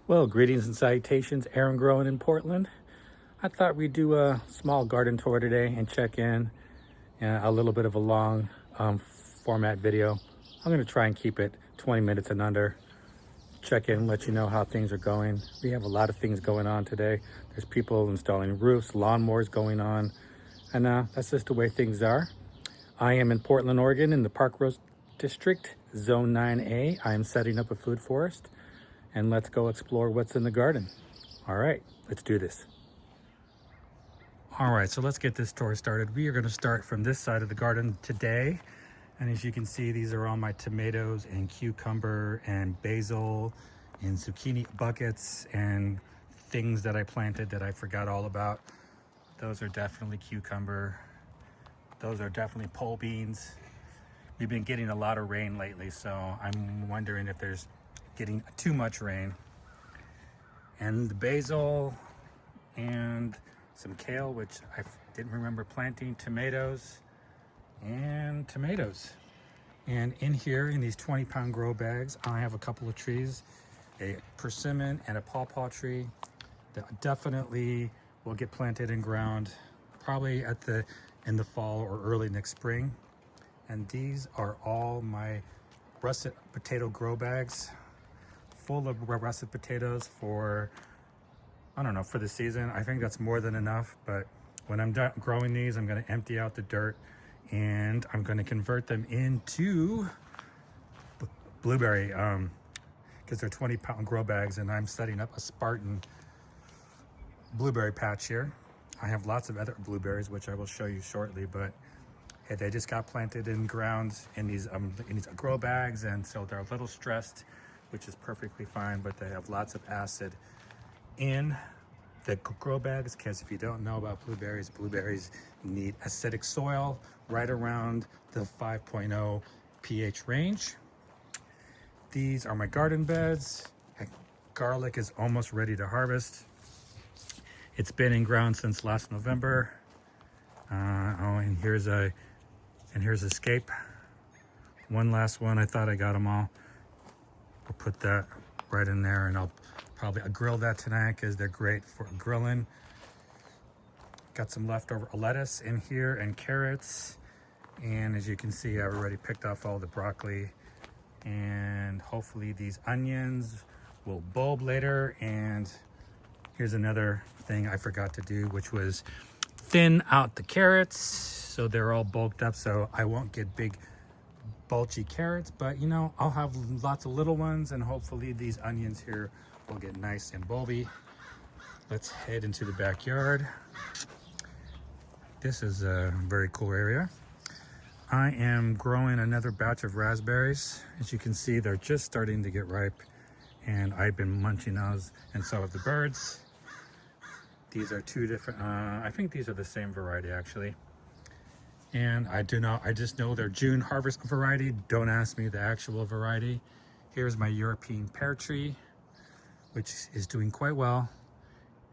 Well, greetings and salutations, Aaron growing in Portland. I thought we'd do a small garden tour today and check in, a little bit of a long format video. I'm going to try and keep it 20 minutes and under. Check in, let you know how things are going. We have a lot of things going on today. There's people installing roofs, lawnmowers going on, and that's just the way things are. I am in Portland, Oregon in the Park Rose District, Zone 9A. I am setting up a food forest. And let's go explore what's in the garden. All right, let's do this. All right, so let's get this tour started. We are going to start from this side of the garden today. And as you can see, these are all my tomatoes and cucumber and basil and zucchini buckets and things that I planted that I forgot all about. Those are definitely cucumber. Those are definitely pole beans. We've been getting a lot of rain lately, so I'm wondering if there's getting too much rain. And the basil and some kale, which I didn't remember planting, tomatoes and tomatoes. And in here, in these 20-pound grow bags, I have a couple of trees, a persimmon and a pawpaw tree that definitely will get planted in ground, probably in the fall or early next spring. And these are all my russet potato grow bags, full of russet potatoes for, I don't know, for the season. I think that's more than enough, but when I'm done growing these, I'm gonna empty out the dirt and I'm gonna convert them into blueberry, because they're 20-pound grow bags, and I'm setting up a Spartan blueberry patch here. I have lots of other blueberries, which I will show you shortly, but hey, they just got planted in ground in these grow bags, and so they're a little stressed, which is perfectly fine, but they have lots of acid in the grow bags, because if you don't know about blueberries, blueberries need acidic soil right around the 5.0 pH range. These are my garden beds. Garlic is almost ready to harvest. It's been in ground since last November. And here's Escape. One last one. I thought I got them all. I'll put that right in there, and I'll grill that tonight because they're great for grilling. Got some leftover lettuce in here and carrots. And as you can see, I've already picked off all the broccoli, and hopefully these onions will bulb later. And here's another thing I forgot to do, which was thin out the carrots so they're all bulked up, so I won't get big bulgy carrots, but you know, I'll have lots of little ones, and hopefully these onions here will get nice and bulby. Let's head into the backyard. This is a very cool area. I am growing another batch of raspberries. As you can see, they're just starting to get ripe, and I've been munching those, and so have the birds. These are two different, I think these are the same variety actually. And I just know they're June harvest variety. Don't ask me the actual variety. Here's my European pear tree, which is doing quite well.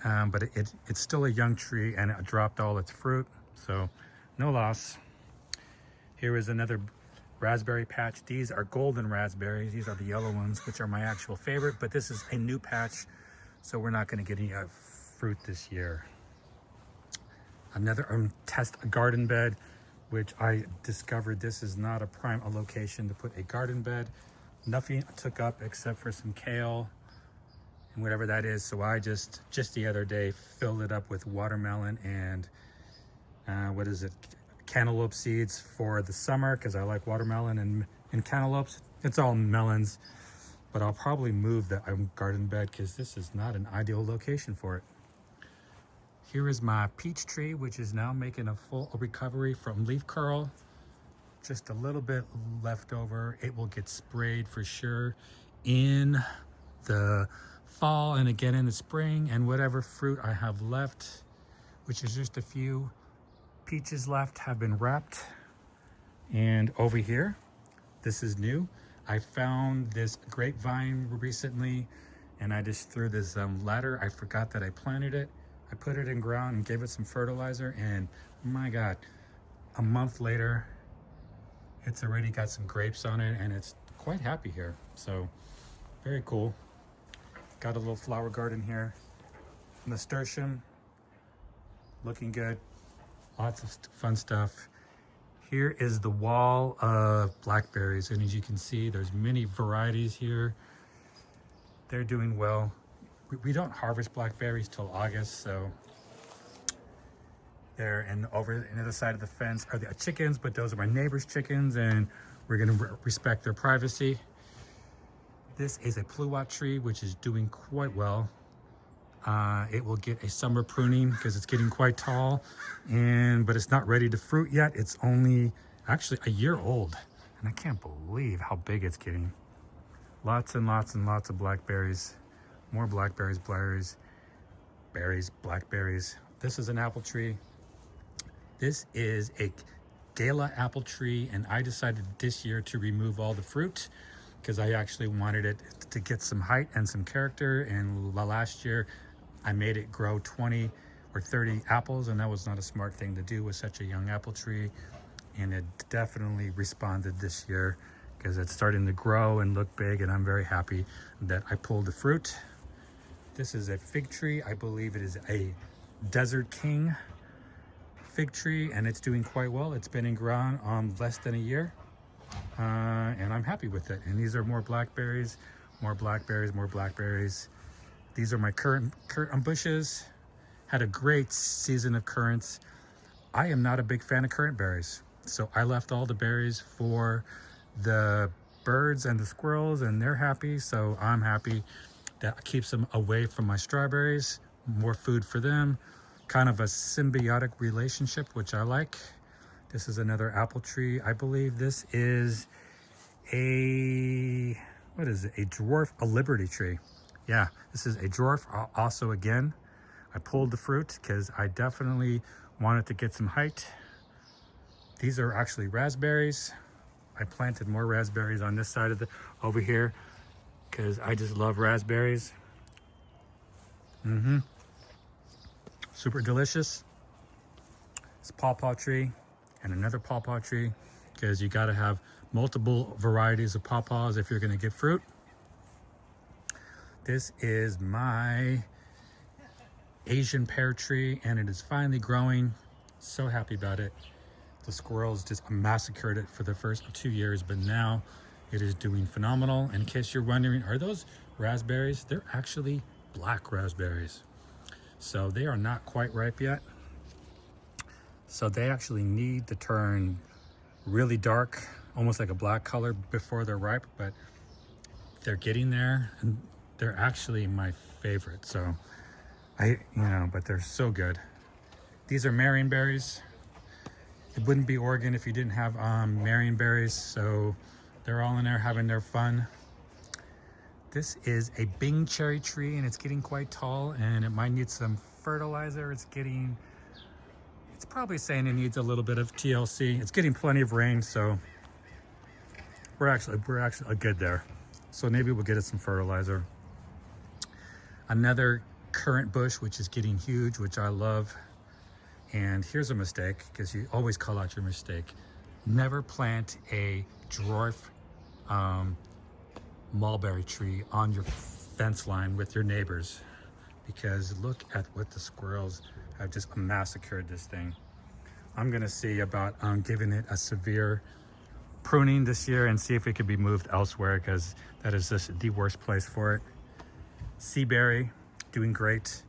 But it's still a young tree, and it dropped all its fruit, so no loss. Here is another raspberry patch. These are golden raspberries. These are the yellow ones, which are my actual favorite, but this is a new patch, so we're not gonna get any fruit this year. Another test garden bed, which I discovered this is not a prime location to put a garden bed. Nothing took up except for some kale and whatever that is. So I just the other day filled it up with watermelon and cantaloupe seeds for the summer, because I like watermelon and cantaloupes. It's all melons, but I'll probably move the garden bed because this is not an ideal location for it. Here is my peach tree, which is now making a full recovery from leaf curl. Just a little bit left over. It will get sprayed for sure in the fall and again in the spring. And whatever fruit I have left, which is just a few peaches left, have been wrapped. And over here, this is new. I found this grapevine recently, and I just threw this ladder. I forgot that I planted it. I put it in ground and gave it some fertilizer, and my God, a month later, it's already got some grapes on it, and it's quite happy here. So very cool. Got a little flower garden here. Nasturtium, looking good. Lots of fun stuff. Here is the wall of blackberries, and as you can see, there's many varieties here. They're doing well. We don't harvest blackberries till August, so there. And over on the other side of the fence are the chickens, but those are my neighbor's chickens, and we're gonna respect their privacy. This is a pluot tree, which is doing quite well. It will get a summer pruning because it's getting quite tall, but it's not ready to fruit yet. It's only actually a year old, and I can't believe how big it's getting. Lots and lots and lots of blackberries. More blackberries, berries, blackberries. This is an apple tree. This is a gala apple tree, and I decided this year to remove all the fruit because I actually wanted it to get some height and some character. And last year I made it grow 20 or 30 apples, and that was not a smart thing to do with such a young apple tree. And it definitely responded this year because it's starting to grow and look big, and I'm very happy that I pulled the fruit. This is a fig tree. I believe it is a Desert King fig tree, and it's doing quite well. It's been in ground less than a year, and I'm happy with it. And these are more blackberries, more blackberries, more blackberries. These are my currant bushes. Had a great season of currants. I am not a big fan of currant berries, so I left all the berries for the birds and the squirrels, and they're happy, so I'm happy. That keeps them away from my strawberries. More food for them. Kind of a symbiotic relationship, which I like. This is another apple tree. I believe this is a dwarf, a Liberty tree. Yeah, this is a dwarf. Also, again, I pulled the fruit because I definitely wanted to get some height. These are actually raspberries. I planted more raspberries on this side of over here because I just love raspberries. Super delicious. It's a pawpaw tree and another pawpaw tree because you got to have multiple varieties of pawpaws if you're going to get fruit. This is my Asian pear tree, and it is finally growing. So happy about it. The squirrels just massacred it for the first 2 years, but now it is doing phenomenal. And in case you're wondering, are those raspberries? They're actually black raspberries. So they are not quite ripe yet. So they actually need to turn really dark, almost like a black color before they're ripe, but they're getting there, and they're actually my favorite. So but they're so good. These are marionberries. It wouldn't be Oregon if you didn't have marionberries, so they're all in there having their fun. This is a Bing cherry tree, and it's getting quite tall, and it might need some fertilizer. It's probably saying it needs a little bit of TLC. It's getting plenty of rain, so we're actually good there. So maybe we'll get it some fertilizer. Another currant bush, which is getting huge, which I love. And here's a mistake, because you always call out your mistake. Never plant a dwarf mulberry tree on your fence line with your neighbors, because look at what the squirrels have just massacred this thing. I'm gonna see about giving it a severe pruning this year and see if it could be moved elsewhere, because that is just the worst place for it. Seaberry, doing great.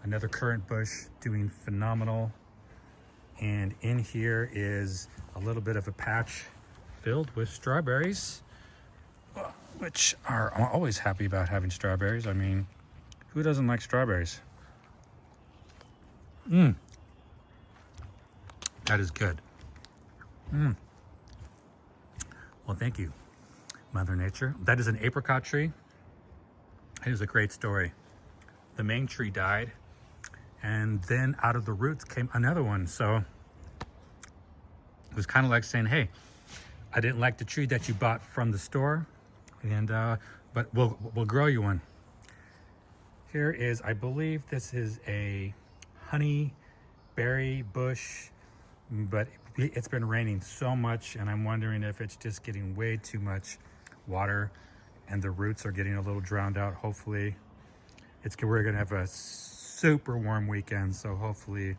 Another currant bush, doing phenomenal. And in here is a little bit of a patch filled with strawberries, which I'm always happy about having strawberries. I mean, who doesn't like strawberries? That is good. Well, thank you, Mother Nature. That is an apricot tree. It is a great story. The main tree died, and then out of the roots came another one. So it was kind of like saying, hey, I didn't like the tree that you bought from the store, and but we'll grow you one. Here is, I believe this is a honey berry bush, but it's been raining so much, and I'm wondering if it's just getting way too much water and the roots are getting a little drowned out. Hopefully we're gonna have a super warm weekend, so hopefully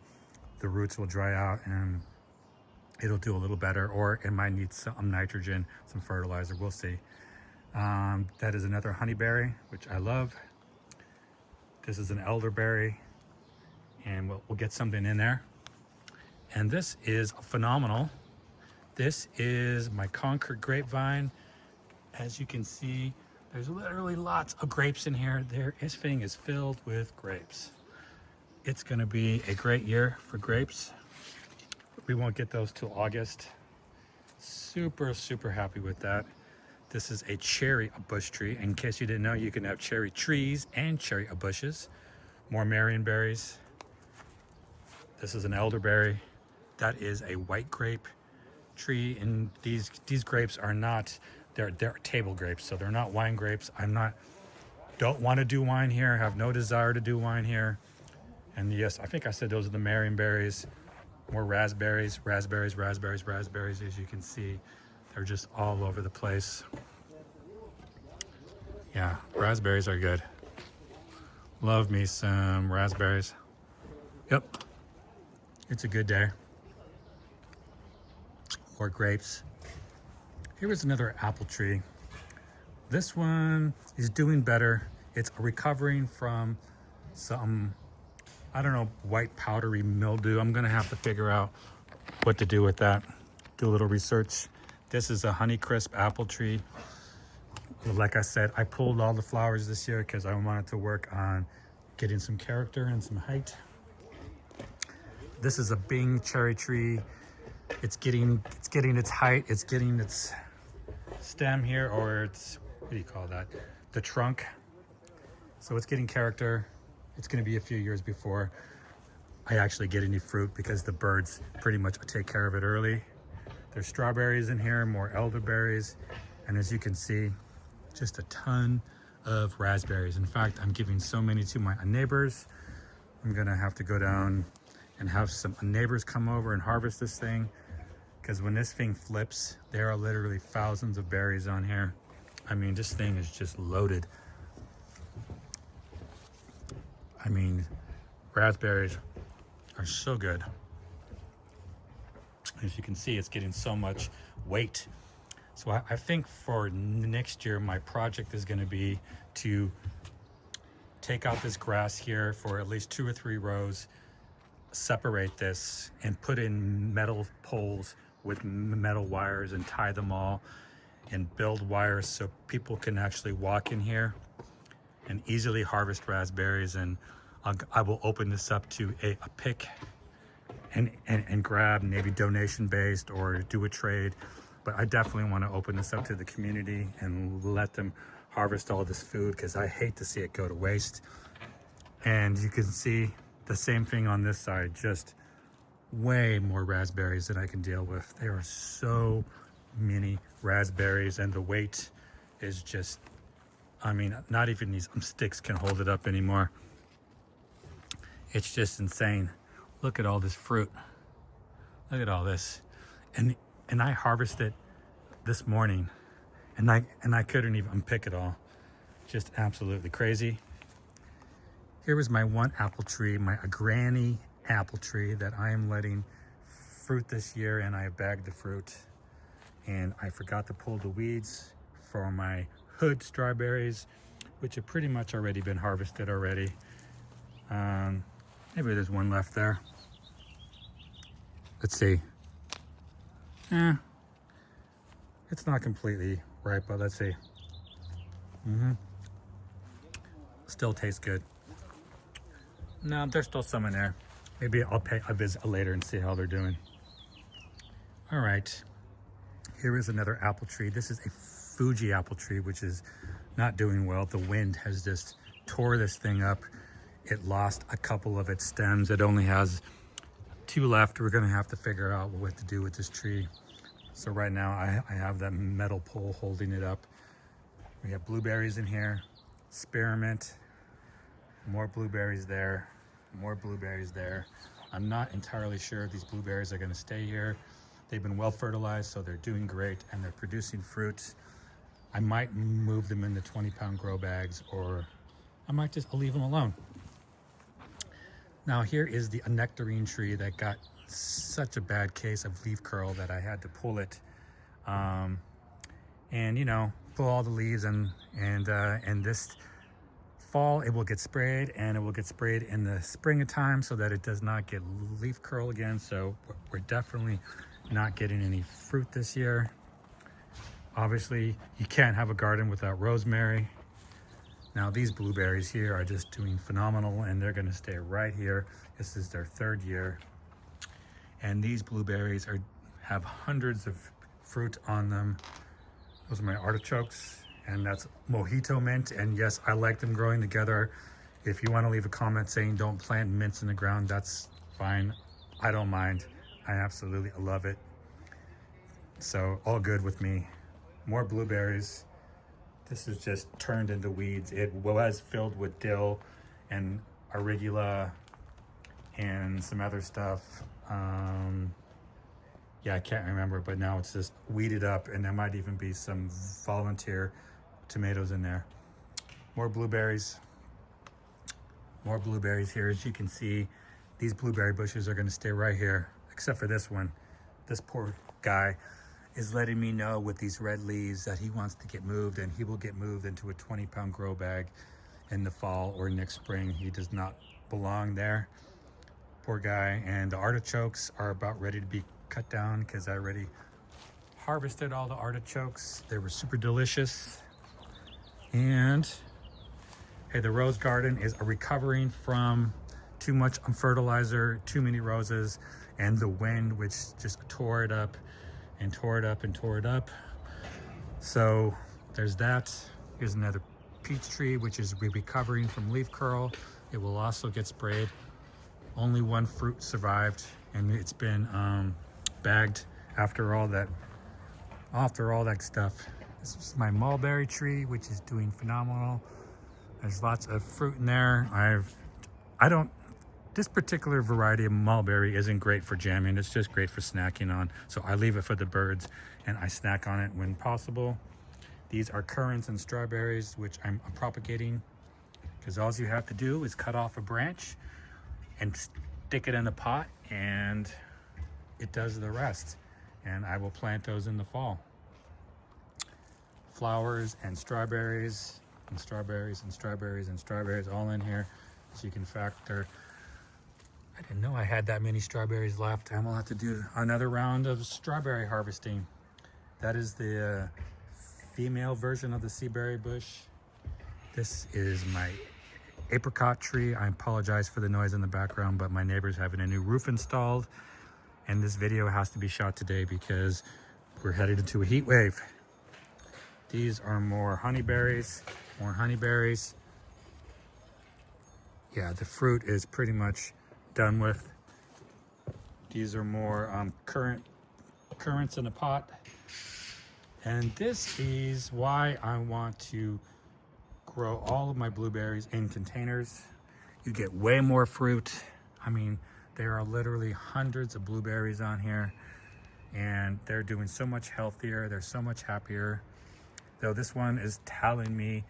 the roots will dry out and it'll do a little better, or it might need some nitrogen, some fertilizer. We'll see. That is another honeyberry, which I love. This is an elderberry, and we'll get something in there. And this is phenomenal. This is my Concord grapevine. As you can see, there's literally lots of grapes in here. This thing is filled with grapes. It's gonna be a great year for grapes. We won't get those till August. Super, super happy with that. This is a cherry bush tree. In case you didn't know, you can have cherry trees and cherry bushes. More marionberries. This is an elderberry. That is a white grape tree, and these grapes are not, they're table grapes, so they're not wine grapes. Don't want to do wine here, have no desire to do wine here. And yes, I think I said those are the marionberries. More raspberries, raspberries, raspberries, raspberries. As you can see, they're just all over the place. Yeah, raspberries are good. Love me some raspberries. Yep, it's a good day. More grapes. Here is another apple tree. This one is doing better. It's recovering from some, I don't know, white powdery mildew. I'm gonna have to figure out what to do with that. Do a little research. This is a Honeycrisp apple tree. Like I said, I pulled all the flowers this year because I wanted to work on getting some character and some height. This is a Bing cherry tree. It's getting its height. It's getting its stem here, or its, what do you call that? The trunk. So it's getting character. It's going to be a few years before I actually get any fruit because the birds pretty much take care of it early. There's strawberries in here, more elderberries, and as you can see, just a ton of raspberries. In fact, I'm giving so many to my neighbors. I'm gonna have to go down and have some neighbors come over and harvest this thing, because when this thing flips, there are literally thousands of berries on here. I mean, this thing is just loaded. I mean, raspberries are so good. As you can see, it's getting so much weight. So I think for next year, my project is going to be to take out this grass here for at least 2 or 3 rows, separate this, and put in metal poles with metal wires and tie them all and build wires so people can actually walk in here and easily harvest raspberries. And I will open this up to a pick and grab, maybe donation based or do a trade. But I definitely want to open this up to the community and let them harvest all this food, because I hate to see it go to waste. And you can see the same thing on this side, just way more raspberries than I can deal with. There are so many raspberries, and the weight is just, I mean, not even these sticks can hold it up anymore. It's just insane. Look at all this fruit. Look at all this. And I harvested this morning, and I couldn't even pick it all. Just absolutely crazy. Here was my one apple tree, my granny apple tree that I am letting fruit this year, and I bagged the fruit. And I forgot to pull the weeds for my hood strawberries, which have pretty much already been harvested already. Maybe there's one left there. Let's see. It's not completely ripe, but let's see. Still tastes good. No, there's still some in there. Maybe I'll pay a visit later and see how they're doing. All right, here is another apple tree. This is a Fuji apple tree, which is not doing well. The wind has just tore this thing up. It lost a couple of its stems. It only has 2 left. We're gonna have to figure out what to do with this tree. So right now I have that metal pole holding it up. We have blueberries in here, spearmint, more blueberries there, more blueberries there. I'm not entirely sure if these blueberries are gonna stay here. They've been well fertilized, so they're doing great and they're producing fruit. I might move them into 20-pound grow bags, or I'll leave them alone. Now here is the nectarine tree that got such a bad case of leaf curl that I had to pull it. And you know, pull all the leaves, and this fall it will get sprayed, and it will get sprayed in the springtime so that it does not get leaf curl again. So we're definitely not getting any fruit this year. Obviously you can't have a garden without rosemary. Now these blueberries here are just doing phenomenal, and they're going to stay right here. This is their 3rd year, and these blueberries have hundreds of fruit on them. Those are my artichokes, and that's mojito mint. And yes, I like them growing together. If you want to leave a comment saying don't plant mints in the ground, that's fine. I don't mind. I absolutely love it. So all good with me. More blueberries. This is just turned into weeds. It was filled with dill and arugula and some other stuff. Yeah, I can't remember, but now it's just weeded up, and there might even be some volunteer tomatoes in there. More blueberries. More blueberries here. As you can see, these blueberry bushes are going to stay right here, except for this one. This poor guy is letting me know with these red leaves that he wants to get moved, and he will get moved into a 20-pound grow bag in the fall or next spring. He does not belong there. Poor guy. And the artichokes are about ready to be cut down because I already harvested all the artichokes. They were super delicious. And hey, the rose garden is recovering from too much fertilizer, too many roses, and the wind, which just tore it up and tore it up and tore it up. So there's that. Here's another peach tree, which is recovering from leaf curl. It will also get sprayed. Only one fruit survived, and it's been bagged after all that stuff. This is my mulberry tree, which is doing phenomenal. There's lots of fruit in there. This particular variety of mulberry isn't great for jamming. It's just great for snacking on. So I leave it for the birds, and I snack on it when possible. These are currants and strawberries, which I'm propagating, because all you have to do is cut off a branch and stick it in a pot, and it does the rest. And I will plant those in the fall. Flowers and strawberries and strawberries and strawberries and strawberries all in here. So you can factor. I didn't know I had that many strawberries left. I will have to do another round of strawberry harvesting. That is the female version of the sea berry bush. This is my apricot tree. I apologize for the noise in the background, but my neighbor's having a new roof installed, and this video has to be shot today because we're headed into a heat wave. These are more honeyberries, more honeyberries. Yeah, the fruit is pretty much done with. These are more currants in a pot. And this is why I want to grow all of my blueberries in containers. You get way more fruit. I mean, there are literally hundreds of blueberries on here, and they're doing so much healthier. They're so much happier. Though this one is telling me,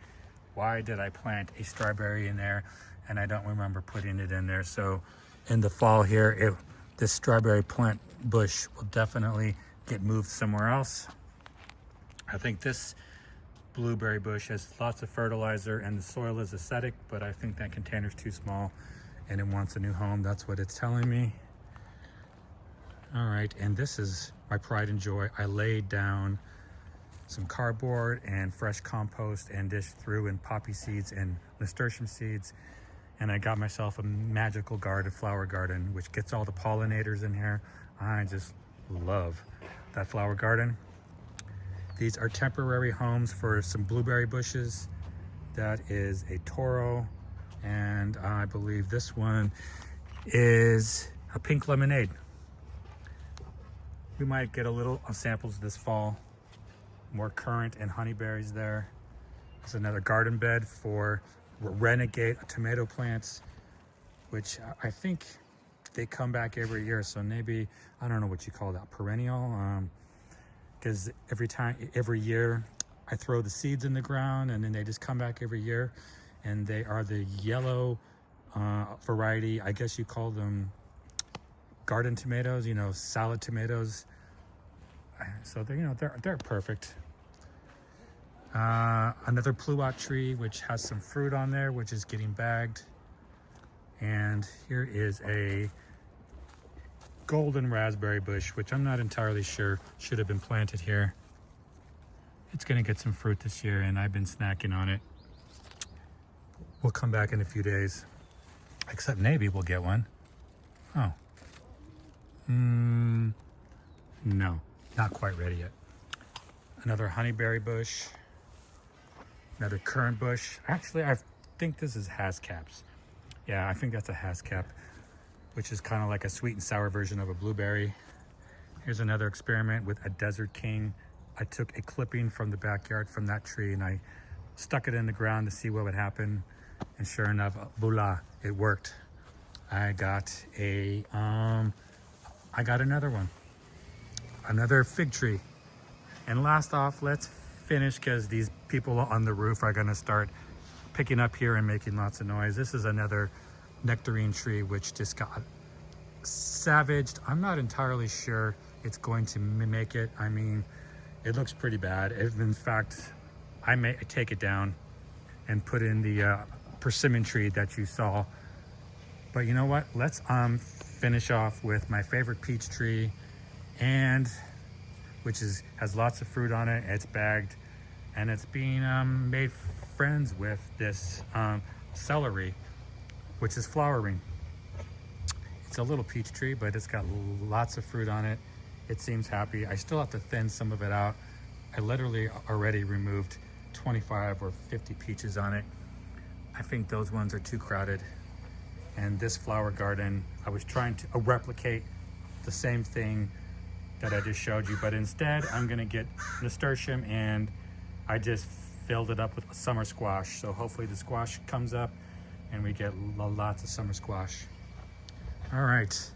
why did I plant a strawberry in there? And I don't remember putting it in there. So in the fall here, this strawberry plant bush will definitely get moved somewhere else. I think this blueberry bush has lots of fertilizer and the soil is acidic, but I think that container's too small and it wants a new home. That's what it's telling me. All right, and this is my pride and joy. I laid down some cardboard and fresh compost and dished through in poppy seeds and nasturtium seeds, and I got myself a magical garden, flower garden, which gets all the pollinators in here. I just love that flower garden. These are temporary homes for some blueberry bushes. That is a Toro, and I believe this one is a pink lemonade. We might get a little samples this fall. More currant and honeyberries there. There's another garden bed for renegade tomato plants, which I think they come back every year. So maybe, I don't know what you call that, perennial. Because every year I throw the seeds in the ground and then they just come back every year. and they are the yellow variety. I guess you call them garden tomatoes, you know, salad tomatoes. So they're, you know, they're perfect. Another pluot tree which has some fruit on there, which is getting bagged. And here is a golden raspberry bush, which I'm not entirely sure should have been planted here. It's gonna get some fruit this year, and I've been snacking on it. We'll come back in a few days, except maybe we'll get one. Oh, no, not quite ready yet. Another honeyberry bush, another currant bush. Actually, I think this is hascaps. Yeah, I think that's a hascap, which is kind of like a sweet and sour version of a blueberry. Here's another experiment with a desert king. I took a clipping from the backyard from that tree and I stuck it in the ground to see what would happen. And sure enough, voila, it worked. I got another one, another fig tree. And last off, let's finish, because these people on the roof are gonna start picking up here and making lots of noise. This is another nectarine tree which just got savaged. I'm not entirely sure it's going to make it. I mean, it looks pretty bad. In fact, I may take it down and put in the persimmon tree that you saw. But you know what? Let's finish off with my favorite peach tree, and which has lots of fruit on it. It's bagged, and it's being made friends with this celery, which is flowering. It's a little peach tree, but it's got lots of fruit on it. It seems happy. I still have to thin some of it out. I literally already removed 25 or 50 peaches on it. I think those ones are too crowded. And this flower garden, I was trying to replicate the same thing that I just showed you, but instead I'm gonna get nasturtium, and I just filled it up with summer squash. So hopefully the squash comes up and we get lots of summer squash. All right,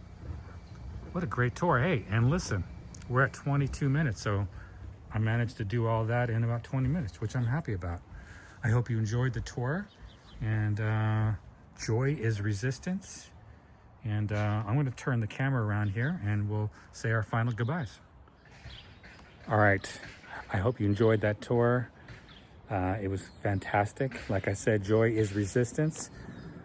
what a great tour. Hey, and listen, we're at 22 minutes, so I managed to do all that in about 20 minutes, which I'm happy about. I hope you enjoyed the tour, and joy is resistance. And I'm gonna turn the camera around here and we'll say our final goodbyes. All right, I hope you enjoyed that tour. It was fantastic. Like I said, joy is resistance.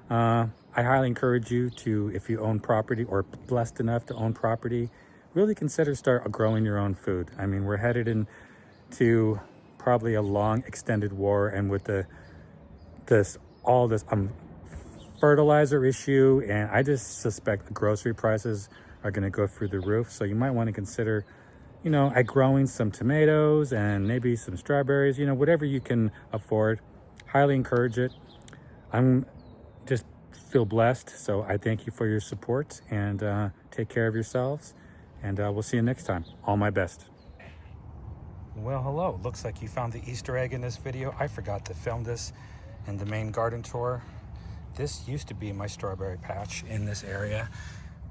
I highly encourage you to, if you own property or blessed enough to own property, really consider start growing your own food. I mean, we're headed into probably a long extended war, and with all this fertilizer issue, and I just suspect the grocery prices are going to go through the roof. So you might want to consider, you know, growing some tomatoes and maybe some strawberries, you know, whatever you can afford. Highly encourage it. I'm just feel blessed. So I thank you for your support, and take care of yourselves, and we'll see you next time. All my best. Well, hello. Looks like you found the Easter egg in this video. I forgot to film this in the main garden tour. This used to be my strawberry patch in this area.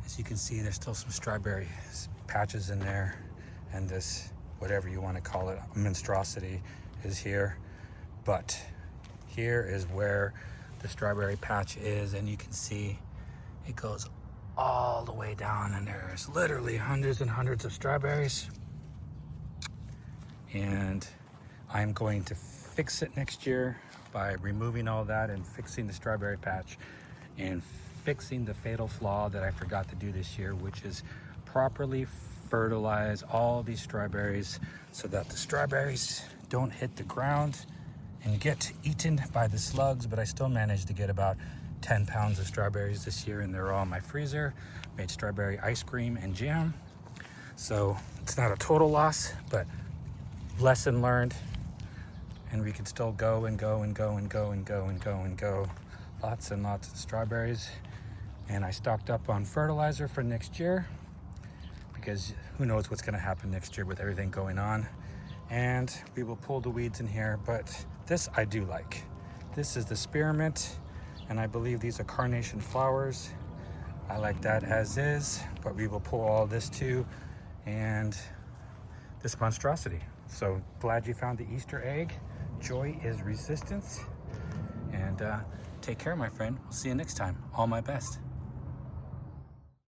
As you can see, there's still some strawberry patches in there, and this, whatever you want to call it, monstrosity is here. But here is where the strawberry patch is, and you can see it goes all the way down, and there's literally hundreds and hundreds of strawberries. And I'm going to fix it next year by removing all that and fixing the strawberry patch and fixing the fatal flaw that I forgot to do this year, which is properly fertilize all these strawberries so that the strawberries don't hit the ground and get eaten by the slugs. But I still managed to get about 10 pounds of strawberries this year, and they're all in my freezer. Made strawberry ice cream and jam. So it's not a total loss, but lesson learned. And we can still go and go and go and go and go and go and go. Lots and lots of strawberries. And I stocked up on fertilizer for next year, because who knows what's gonna happen next year with everything going on. And we will pull the weeds in here, but this I do like. This is the spearmint, and I believe these are carnation flowers. I like that as is, but we will pull all this too, and this monstrosity. So glad you found the Easter egg. Joy is resistance, and And take care, my friend. We'll see you next time. All my best.